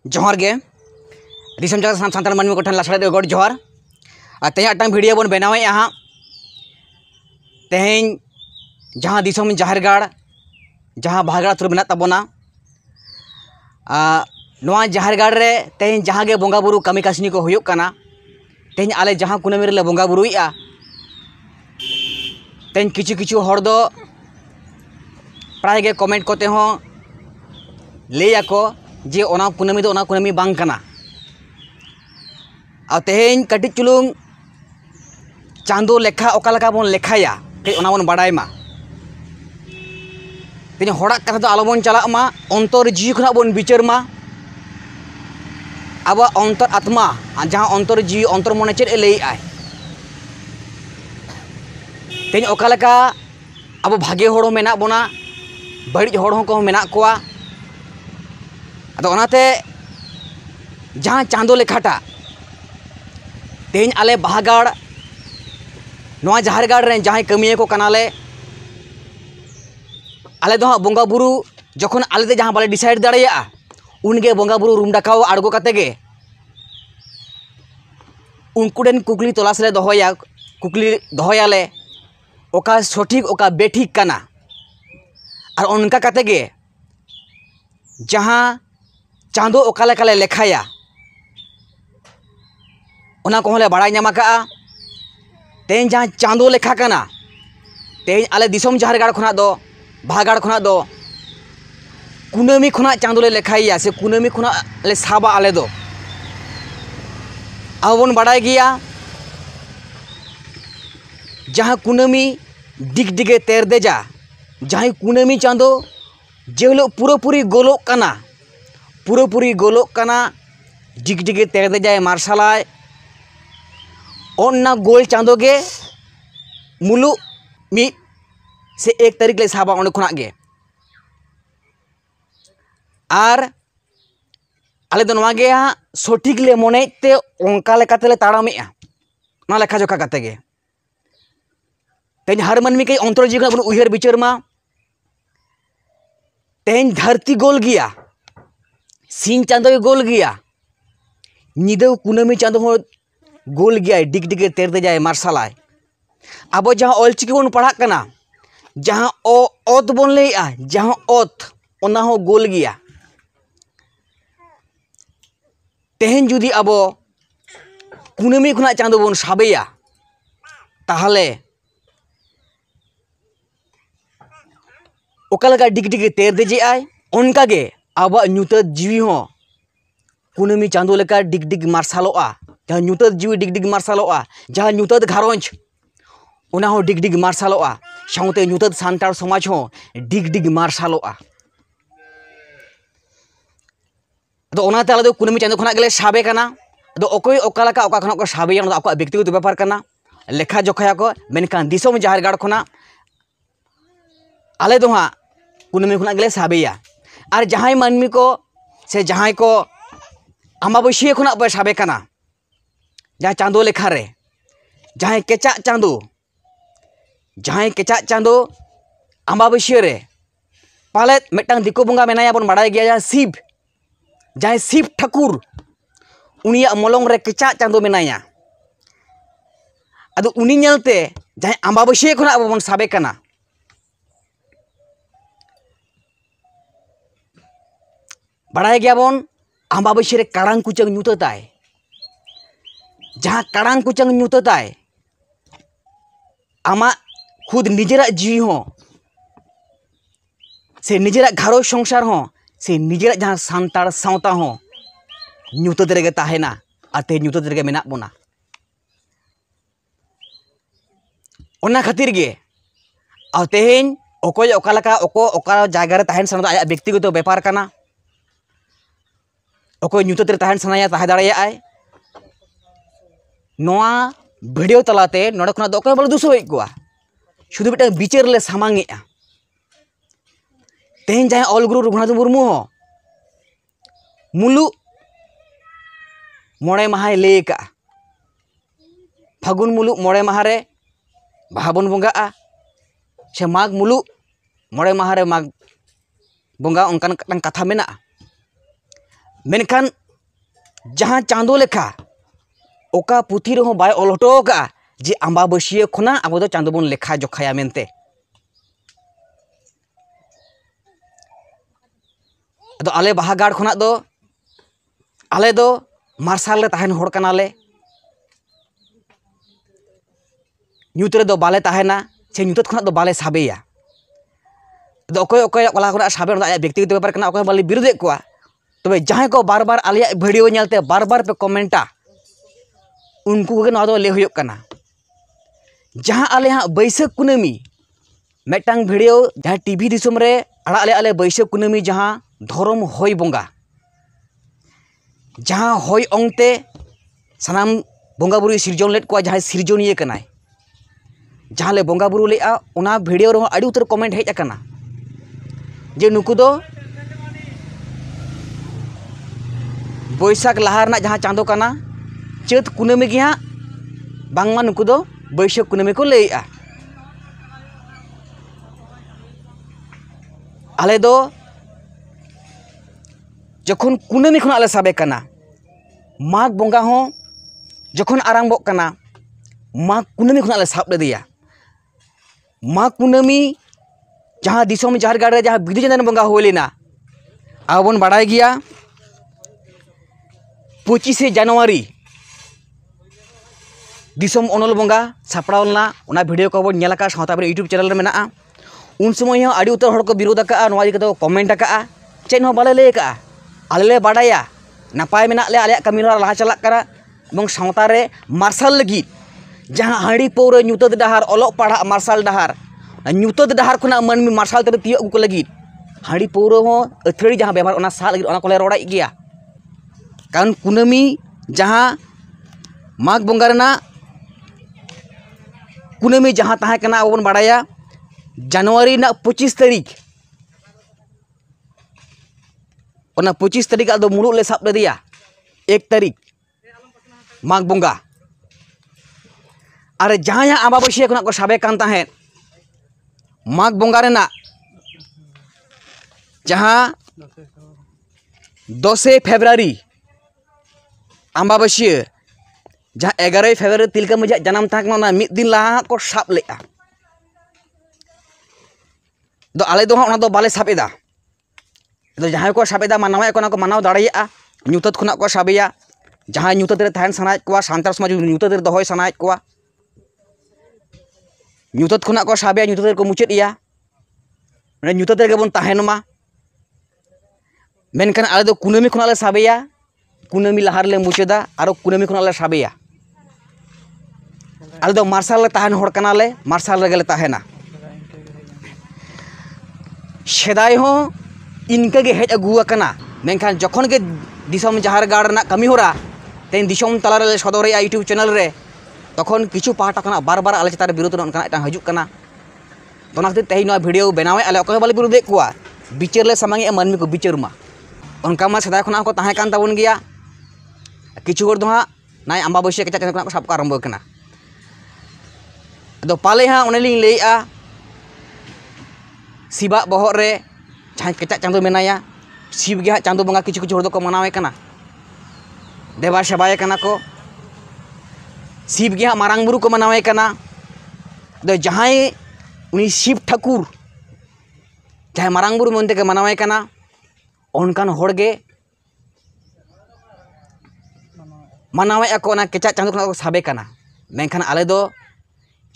जोहार गे दिसम जगह सानताल मानवी को लासड़ा गोड जोहार और तेज आटम भिडियो बन बनावे हाँ तेज जहाँ दिसम जाहिर गाड़ जहाँ भागड़ा तुर मेना तबोना जाहिर गाड़ रे तेज जहाँ गे बोंगा बुरु कमी कासनी को हुयुक काना तेज आले जहाँ कुनामी रे बोंगा बुरुइया तेज किचु किचु हर दो प्राय गे कमेंट कोते हो लैयाको जे ओना कुनामी दो ओना कुनामी बांग काना और तेज कटिज चुलुंग चांदो लेखा ओका लेखा बन लेखाया कई ओना बन बाडाय मा तेज हड़ाक कथा दो आलो बन चला मा अंतर जीव खना बन बिचार मा अब अंतर आत्मा जहाँ अंतर जीव अंतर मने चेद लैया तेज ओका लेखा अब भागे हड़ मेना बोना बड़िज हड़ को मेना कोआ अदो ओनाते जहाँ चांदो लेखाटा तेज आले बाहागाड़ नवा जाहिर गाड़ रे जहाँ कमिया को कनाले आले दो हाँ बोंगा बुरु जखन आले दे जहाँ बाले डिसाइड दाड़ेया उनगे बोंगा बुरु रूम डाकाओ आड़गो काते गे उनकुडेन कुकली तलाश ले दोहया कुकली दोहयाले ओका सठिक ओका बेठिक काना और उनका काते गे जहाँ चांदो ओका लेकाले लेखाया ओना को हले बाड़ाय ᱧᱟᱢ ᱟᱠᱟᱜᱼᱟ तेज जहाँ चांदो लेखा काना तेज आले दिसम जाहिर गाड़ खुना दो भागाड़ खुना दो कुनामी खुना चांदो ले लेखाइया से कुनामी खुना ले साबा आले दो अब बन बाड़ाय गिया जहाँ कुनामी दिग दिगे तेर देजा जहाँ कुनामी चांदो जेहलो पूरी गोलोक काना पूरी गोलोक काना दिग दिगे तेर देजाय मार्शलाय ओना गोल चांदो गे मुलु मी से 1 तारीख ले साबा ओंडे खुना गे आर आले दो नवा गे सठिक ले मनेते ओंका लेकाते ले ताड़ामेआ ना लेखा जोखा काते गे तेज हर मानमी के अंतर जीवन बन उहर बिचार मा तेज धरती गोल गिया सिंह चांदो गोल गिया निदो कुनामी चांदो हो गोल गया डिग डिगे तेर दे जाए मार्शलाय अब जहाँ ऑलचिकी बन पढ़ा कना जहाँ ओत बन लैया जहाँ ओत ओना हो गोल गया तेहन जुदी अब कुनामी खुना चांदो बन साबेया ताहले ओका लगा डिग डिगे तेर दे आय उनका गे अब ᱧᱩᱛᱟᱹᱛ जीवी हो कुनामी चांदो लेका डिग डिग मार्शलोआ जहाँ ᱧᱩᱛᱟᱹᱛ जीवी डिग डिग मार्शलोआ जहाँ ᱧᱩᱛᱟᱹᱛ घारंज उना हो डिग डिग मार्शलोआ साउते ᱧᱩᱛᱟᱹᱛ सान्ताड़ समाज हो डिग डिग मार्शलोआ तो ओनाते आले दो कुनामी चांदो खना गेले साबे काना तो ओकोय ओका लेका ओका खना को साबेया ओना आको व्यक्तिगत व्यापार काना लेखा जोखाया को मेनखान दिसोम जाहिर गाड़ खना आले दो हाँ कुनामी खना गेले साबेया और जहाँ मानमी को से जहाँ को अमाबस्या खुना पे साबे काना जहाँ चांदो लेखा रे जहाँ केचा चांदो अमाबस्या रे पाले मेटांग दिको बंगा मेनाया बन बाड़ाय गया जहाँ शिव ठाकुर उनिया मलंग रे केचा चांदो मेनाया अदो उनी नेलते जहाँ अमाबस्या खुना अब बन साबे काना बाड़ाय गया बन अमाबस्या रे काड़ांग कुचंग ᱧᱩᱛᱟᱹᱛᱟᱭ जहाँ काड़ांग कुचंग ᱧᱩᱛᱟᱹᱛᱟᱭ आमा खुद निजेरा जीवी हो से निजेरा घारो संसार हो से निजेरा जहाँ सान्ताड़ सावता हो ᱧᱩᱛᱟᱹᱛ रेगे ताहेना आते ᱧᱩᱛᱟᱹᱛ रेगे मेना बोना ओना खातिर गे आ तेहेन ओकोय ओका लेका ओका जायगा रे ताहेन साना आया व्यक्तिगत व्यापार काना ओकोय ᱧᱩᱛᱟᱹᱛ रे ताहेन सानाया ताहे दाड़ेयाय नोआ भिडियो तलाते नोडे खुना दो ओकोय बल दुसोय कोआ शुधु मिटा बिचार ले सामांगेआ तेहेन जहाँ ऑलगुरु रघुनाथ मुर्मू हो मुलु मोड़े माहाय लैय का फागुन मुलु मोड़े माह रे बाहा बन बंगाआ से माघ मुलु मोड़े माह रे माघ बंगा उनकान कथा मेना मेनखान जहाँ चांदो लेखा ओका पुथी रहो बाय ऑल हटो का जे अम्बाबसिया खुना अब चांदो बन लेखा जोखाया मेनते अदो आले बाहागाड़ खुना दो आले दो मार्शल ले तहन होड़ कनाले ᱧᱩᱛ ᱨᱮᱫᱚ ᱵᱟᱞᱮ ᱛᱟᱦᱮᱱᱟ ᱥᱮ ᱧᱩᱛᱟᱹᱛ ᱠᱷᱚᱱᱟᱜ ᱫᱚ ᱵᱟᱞᱮ ᱥᱟᱵᱮᱭᱟ ᱟᱫᱚ ᱚᱠᱚᱭᱟᱜ ᱠᱚᱞᱟ ᱠᱷᱚᱱᱟᱜ ᱥᱟᱵᱮ ᱚᱱᱟ ᱟᱭᱟᱜ ᱵᱮᱠᱛᱤᱜᱚᱛᱚ ᱵᱮᱯᱟᱨ ᱠᱟᱱᱟ ᱚᱠᱚᱭ ᱵᱟᱞᱮ ᱵᱤᱨᱳᱫᱮᱫ ᱠᱚᱣᱟ ᱛᱚᱵᱮ ᱡᱟᱦᱟᱸᱭ ᱠᱚ ᱵᱟᱨ ᱵᱟᱨ ᱟᱞᱮᱭᱟᱜ ᱵᱷᱤᱰᱤᱭᱳ ᱧᱮᱞᱛᱮ ᱵᱟᱨ ᱵᱟᱨ ᱯᱮ ᱠᱚᱢᱮᱱᱴᱟ उनको नवा दो ले हुयुक कना जहाँ आले हाँ बैसाख कुनामी मेटांग भिडियो जहाँ टीवी दिसम रे अड़ा ले आले बैसाख कुनामी जहाँ धर्म होय बोंगा जहाँ होय ओंगते सनाम बोंगा बुरु सिरजन लेट को जहाँ सिरजनिए कनाय जहाँ ले बोंगा बुरु लेआ ओना भिडियो रे आड़ी उतर कमेंट हेज अकना जे नुकु दो बैसाख लहा रना जहाँ चांदो कना चैत कुनामी के हाँ बांगमा नुकु दो बैसाख कुनामी को लेआ आले दो जखन कुनामी खन आले साबे कना माघ बोंगा हो जखन आरंभो कना माघ कुनामी खन आले साब लेदिया माघ कुनामी जहाँ दिसोम झारगाड़ रे जहाँ बिदु चंदन बोंगा हो लेना अब बन बाड़ाय गया 25 जनवरी दिसोम ओनल बोंगा सापड़ावलना उना भिडियो को बन नेलका सावता बे यूट्यूब चैनल रे मेना उन समय हो आड़ी उतर हड़ को विरोध का नवा इदी को कमेंट का चेन हो बाले ले का आले ले बाड़ाया नापाय मेना ले आले कमी लहा चला करा बंग सावता रे मार्शल लगी जहाँ हाड़ी पौरे ᱧᱩᱛᱟᱹᱛ डहार ओलोग पढ़ा मार्शल डहार ᱧᱩᱛᱟᱹᱛ डहार खुना मनमी मार्शल ते तियो को लगी हाड़ी पौरे हो अथड़ी जहाँ व्यवहार ओना सा लगी ओना कोले रोड़ाई गया कारण कुनामी जहाँ माघ बोंगा रेना कुनामी जहाँ तहाँ कना अब बन बाड़ाया जनवरी ना 25 तारीख ओना 25 तारीख आदो मुलुग ले साब लेदिया 1 तारीख माघ बोंगा अरे जहाँ यहाँ अम्बाबसिया खुना को साबे कान ताहें माघ बोंगा रेना जहाँ 10 फेब्रुआरी अम्बाबसिया जहाँ 11 फेब्रुआरी तिलका मजा जन्म था मिद दिन लहा को साब लेआ दो आले दो हाँ दो बाले साब एदा दो जहाँ को साब एदा मानावे को मानाव दाड़ेया ᱧᱩᱛᱟᱹᱛ खुना को साबेया जहाँ ᱧᱩᱛᱟᱹᱛ रे तहन सनायेद कोवा सान्ताल समाज ᱧᱩᱛᱟᱹᱛ रे दोहय सनायेद कोवा ᱧᱩᱛᱟᱹᱛ खुना को साबेया ᱧᱩᱛᱟᱹᱛ रे को मुचाद इया ᱧᱩᱛᱟᱹᱛ रे बन तहन मा मेनखान आले दो कुनामी खुना ले साबेया कुनामी लहार ले मुचादा आरो कुनामी खुना ले साबेया आले दो मार्शल ले तहन होड़ कना ले मार्शल रे गेले तहना सेदाय हो इनका गे हेज अगुआ कना मेनखान जखन के दिसम झारगाड़ रना कमी होरा तेन दिसम तला रे सदर यूट्यूब चैनल रे तखन किछु पाहटा कना बार बार आले चतार विरोध अनका एटा हजुक कना तोना खातिर तेहि नवा भिडियो बनावे आले अकय बाले विरोध कुआ बिचार ले सामांगे मानमी को बिचार मा अनका मा सदा खना को ताहे कान ताबन गया किछु गोर दोहा नाय अम्बाबसिया केचा चैनल को साब को आरंभ कना दो पाले हा ओनेलिं लेआ शिवा बहर रे जहाँ केचा चांदो मेनाया शिव गे चांदो बंगा किछु किछु हड़ को मनावे कना देवा सेवाए कना को शिव गे मारांग बुरु को मनावे कना दो जहाँ उनी शिव ठाकुर जहाँ मारांग बुरु मनते के मनावे कना ओनकान हड़ गे मनावे को ना केचा चांदो को साबे कना मेनखान आले दो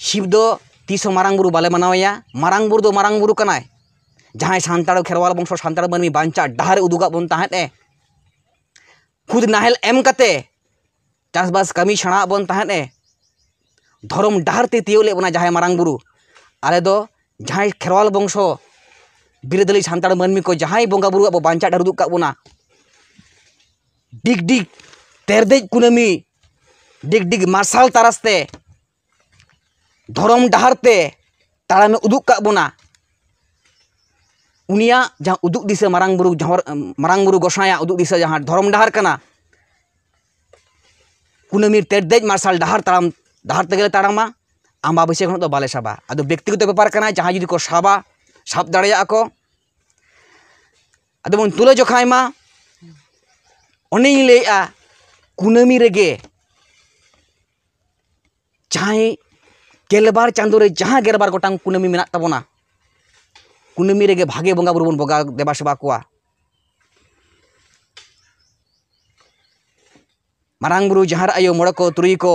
शिव दो तीसो मारांग बुरु बाले मनावेया मारांग बुरु दो मारांग बुरु कनाय जहाँ सान्ताड़ खेरवाल वंश सान्ताड़ मनमी बांचा डहार उदुगा बन ताहें खुद नाहेल एम कते चासबास कमी छाड़ा बन ताहें धर्म डहार ते तियो ले बना जहाँ मारांग बुरु आले दो जहाँ खेरवाल वंश बिरदली सान्ताड़ मनमी को जहाँ बोंगा बुरु अब बांचा डहार उदुग का बना डिग डिग तेरदेज कुनामी डिग डिग मार्शल तारास्ते धर्म डहार ते ताड़ा में उदुग का बना उनिया जहाँ उदुग दिसे मारांग बुरु गोसाया उदुग दिसे जहाँ धर्म डहार कना कुनामी तेरदेज मार्शल डहार ताड़ाम डहार तेगे ताड़ामा अम्बाबसिया खन दो बाले साबा अदो व्यक्तिगत बेपार कना जहाँ जुदी को साब दाड़ेया को अदो बन तुले जोखाय मा ओनेई लेआ कुनामी रेगे जहां गेलबार चांदो रे जहां गेलबार गोटांग कुनामी मेना ताबोना कुनामी रेगे भागे बंगा बुरु बन बगा देबा सेबा कोआ मारांग बुरु जहार आयो मोड़े को तुरुई को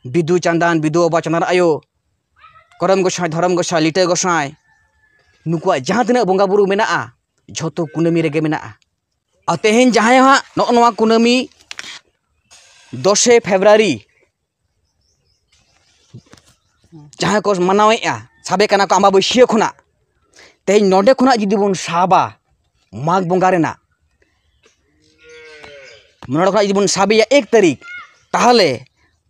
बिदु चांदान बिदु बाबा चांदान आयो करम गोसाई धरम गोसाई लिटे गोसाई नुकुआ जहां तिना बंगा बुरु मेना झोतो कुनामी रेगे मेना आ तेहेन जहां हा नोआ कुनामी 10 फेब्रुआरी जहां को मनावेआ साबे कना को अम्बाबैसिया खुना तेहेन नोडे खुना जुदी बन साबा माघ बंगा रेना नोडे खुना जुदी बन साबिया 1 तारीख ताहले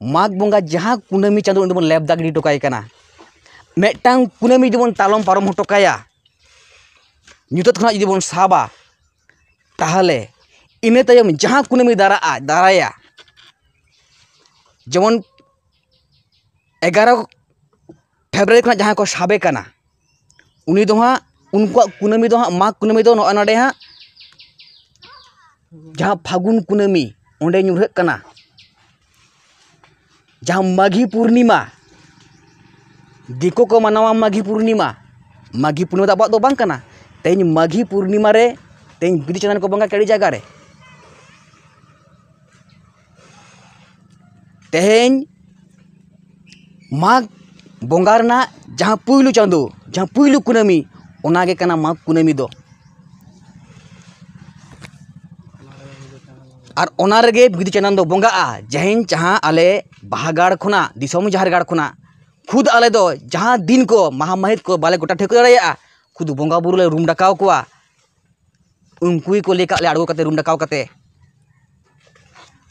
माघ बंगा जहां कुनामी चांदो उन बन लेब दागड़ी टोकाय कना मेटांग कुनामी जुदी बन तालम पारम हटोकाया नितत खुना जुदी बन साबा ताहले इने तायम जहां कुनामी दाराया जेमन 11 फेब्रुआरी खुना जहां को साबे कना उनी दो हाँ उनको कुनामी दो हाँ माघ कुनामी दो नोडे हाँ जहां फागुन कुनामी ओंडे ᱧᱩᱨᱦᱟᱹᱜ कना जहां माघी पूर्णिमा दिको को मनावा माघी पूर्णिमा दा बात दो बांग कना तेज माघी पूर्णिमा रे तेज बिदु चांदन को बंगा केड़ी जगह रे तेहेन माघ बंगा रना जहां पुइलु चांदो जहां पुइलु कुनामी ओनागे कना माघ कुनामी दो और ओनारगे बिदु चांदन दो बंगा जहेन जहां आले बाहागाड़ खुना दिसोम जहारगाड़ खुना खुद आले दो जहां दिन को महामहित को बाले गोटा ठेको दाड़ेया खुद बंगा बुरु ले रूम डाकाव कोआ उनकुई को लेका ले आड़गो कते रूम डाकाव कते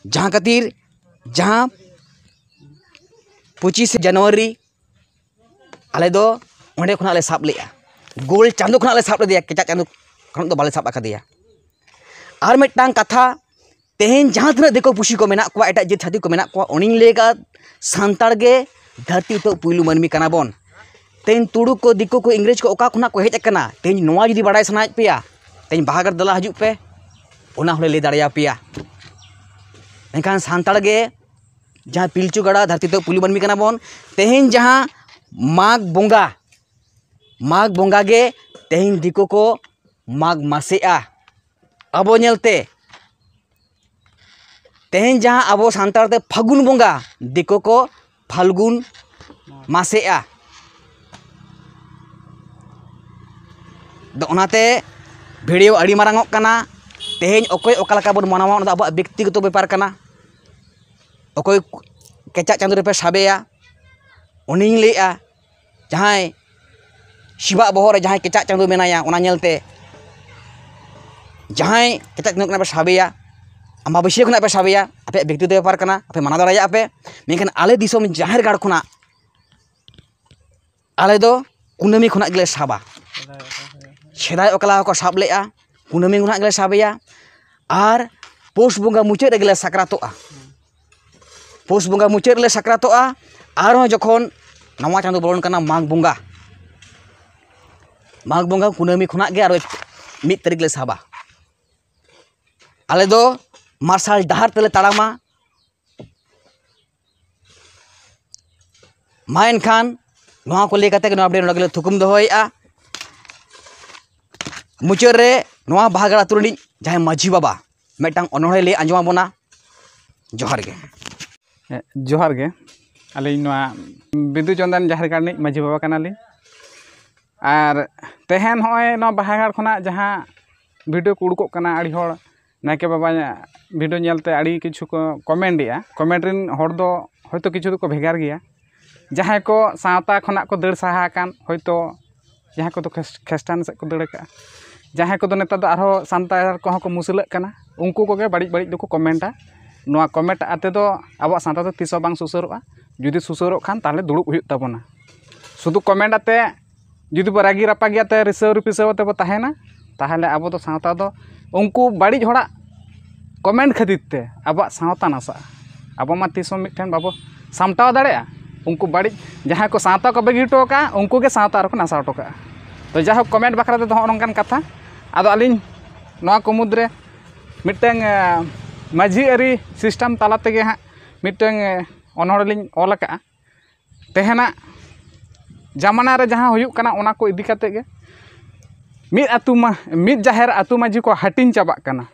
जहां खातिर जहां 25 जनवरी आले दो ओंडे खुना ले साब लेया गोल चांदो खुना ले साब लेया केचा चांदो खन दो बाले साब आकादिया और मिटांग कथा तेहेन जहां तना देखो पुसी को मेना को एटा जे छाती को मेना को ओनिंग लेगा सांतार गे धरती तो पुइलु मानमी कना बोन तेन तुडु को दिको को इंग्रेज को ओका खुना को हेज कना तेन नोवा जुदी बाडाय सनाय पेया तेन बाहागर दला हजू पे ओना होले ले दाड़िया पेया एनखान सांतार गे जहां पिलचू गड़ा धरती तो पुइलु मानमी कना बोन तेहेन जहां माघ बंगा गे तेहेन दिको को माघ मासेआ अबो नेलते तेहेन जहां अबो सांतार ते फागुन बंगा दिको को फाल्गुन मासेआ दो ओनाते भिडियो अड़ी मारांगो कना तेहेन ओकोय ओकालका बन मनावा ओना अब व्यक्तिगत व्यापार कना ओकोय केचा चांदो रे पे साबेया ओनिंग लेया जहां शिवा बहर रे जहां केचा चांदो मेनाया ओना नेलते जहां केचा चांदो कना पे साबेया अम्बाबैसिया खुना पे साबेया आपे व्यक्तिगत व्यापार कना आपे माना दाड़ाया आपे मेनखान आले दिसोम जाहेर गाड़ खुना आले दो कुनामी खुना गेले साबा सेदाय ओकला को साब लेआ कुनामी खुना गेले साबेया और पौष बंगा मुचाद रेगेले साक्रातोआ पौष बंगा मुचाद रेले साक्रातोआ और जखन नवा चांदो बोलन कना माघ बंगा कुनामी खुना गे और 1 तारीख ले साबा आले दो मार्शल डहार तेले ताड़ामा मा एनखान नोआ को लेकाते नोआ अपडेट नोडे थुकुम दोहोयआ मुचाद रे नोआ बाहागड़ आतु रनि जहां माझी बाबा मेटांग अनोहे ले आंजमा बोना जोहार गे अली नोआ बिदु चंदन जहारगाड़ नि माझी बाबा कनाली और तेहेन होय नोआ बाहागड़ खुना जहां वीडियो को उड़को कना आड़ी होड़ नायके बाबा वीडियो नेलते आड़ी किछु को कमेंट रिन होड़ दो होयतो किछु को भेगार गया जहां को सावता खना को दड़ साहा कान होयतो जहां को तो ख्रिस्टान से को दड़ का जहां को नेता दो आरो सांतार को को मुसलक कना उनको को गे बड़ी दो को कमेंटा नोआ कमेंट आते दो अब सांता तो तिसो बांग सुसरोआ जुदी सुसरो खान ताले दुड़ुब हुयु ताबोना शुधु कमेंट आते जुदी बो रागी रापा गयाते रिसर पिसवते बो ताहेना ताहले अब तो सावता दो उनको बड़ी होड़ा कमेंट खातिर ते अब सावता नासा अब मा तिसो मिठन बाबो सामटाव दाड़ेया उनको बड़ी जहां को सावता को बगी टोका उनको के सावता को नासा टोका तो जाहो कमेंट बखरा तो नंकान कथा आदो अलिन नोआ कुमुद्रे मिटंग माझी अरी सिस्टम ताला तेगे हाँ मिटंग अनहड़लिंग ऑल का तेहना जमाना रे जहाँ हुयुक कना ओना को इदी काते गे मिद आतु मा मिद जाहेर आतु माजी को हाटिंग चाबाक कना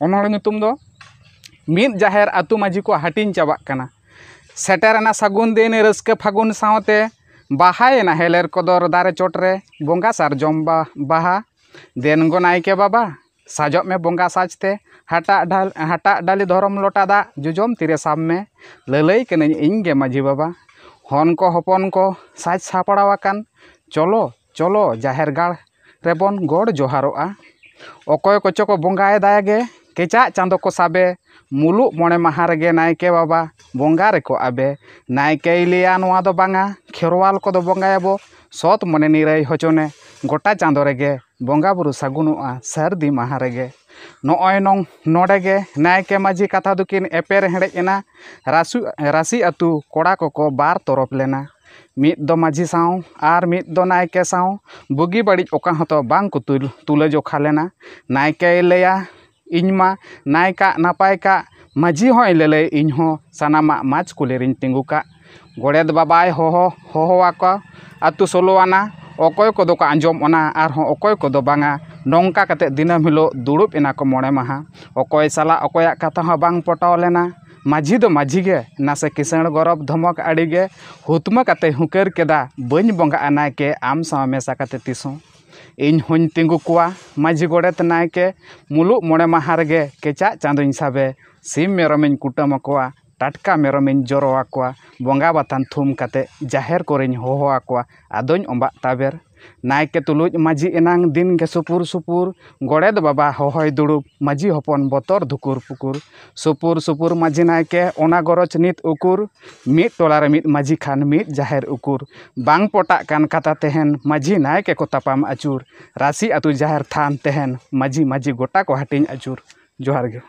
अनहड़ nyutum दो मिद जाहेर आतु माजी को हाटिंग चाबाक कना सेटेरना सागुन दिन रस्के फागुन सावते बाहायना हेलेर कोदर दारे चोटरे बोंगा सारजम बाहा देनगो नायके बाबा साजब में बोंगा साजते हटा डाली धरम लोटा दा जुजम तिरे साब में ललई कने इंगे माजी बाबा हन को हपन को साज सापड़ावाकान चलो चलो जाहेर गाड़ रेबन गोड़ जोहारोआ अकय कचो को बोंगाए दागे केचा चांदो को साबे मुलु मोणे माहा रेगे नायके बाबा बोंगा रेको आबे नायके लिया नोआ दो बांगा खेरवाल को दो बोंगायाबो सत मने निराई हचोने गोटा चांदो रेगे बोंगा बुरु सागुनुआ सर्दी माहा रेगे नॉय नों नोडेगे नायके माजी कथा दुकिन एपेर हेड़ेना राशि आतु कोड़ा को बार तरफ लेना मिद दो माजी साव आर मिद दो नायके साव बुगी बड़ी ओका हतो बांग को तुले जोखा लेना नायके लेया इनमा नायका नापाय का माजी होय लेले इनहो सानामा माच कुलेरिन तिंगुका गोड़ेद बाबाय होहोवाका आतु सोलोआना अकय को दो को आंजम ओना आर हो अकय को दो बांगा नौका कते दिनम हिलो दुड़ुब एना को मोड़े माहा अकय साला अकया कथा हो बांग पटाव लेना माझी दो माझी गे नासे किसण गरब धमक आड़ीगे हुतमा कते हुकर केदा बन बोंगा नायके आम साव मेसा कते तिसो इन हुन तिंगु कुआ माझी गोड़ेत नायके मुलु मोड़े माहा रेगे केचा चांदोइन साबे सिम मेरमिन कुटम कोआ टाटका मेरमिन जरोआ कोआ बोंगा बातान थुम कते जाहेर कोरिन होहोआ कोआ आदोइन ओंबा ताबेर नायके तुलुज माझी एनांग दिन के सुपुर सुपुर गोड़ेद बाबा होहय दुड़ुब माझी हपन बतर धुकुर पुकुर सुपुर सुपुर माझी नायके ओना गरज नित उकुर मिद टोलारे मिद माझी खान मिद जाहेर उकुर बांग पोटा कान कथा तेहन माझी नायके को तापाम आचुर राशि आतु जाहेर थान तेहन माझी गोटा को हाटिंग आचुर जोहार गे।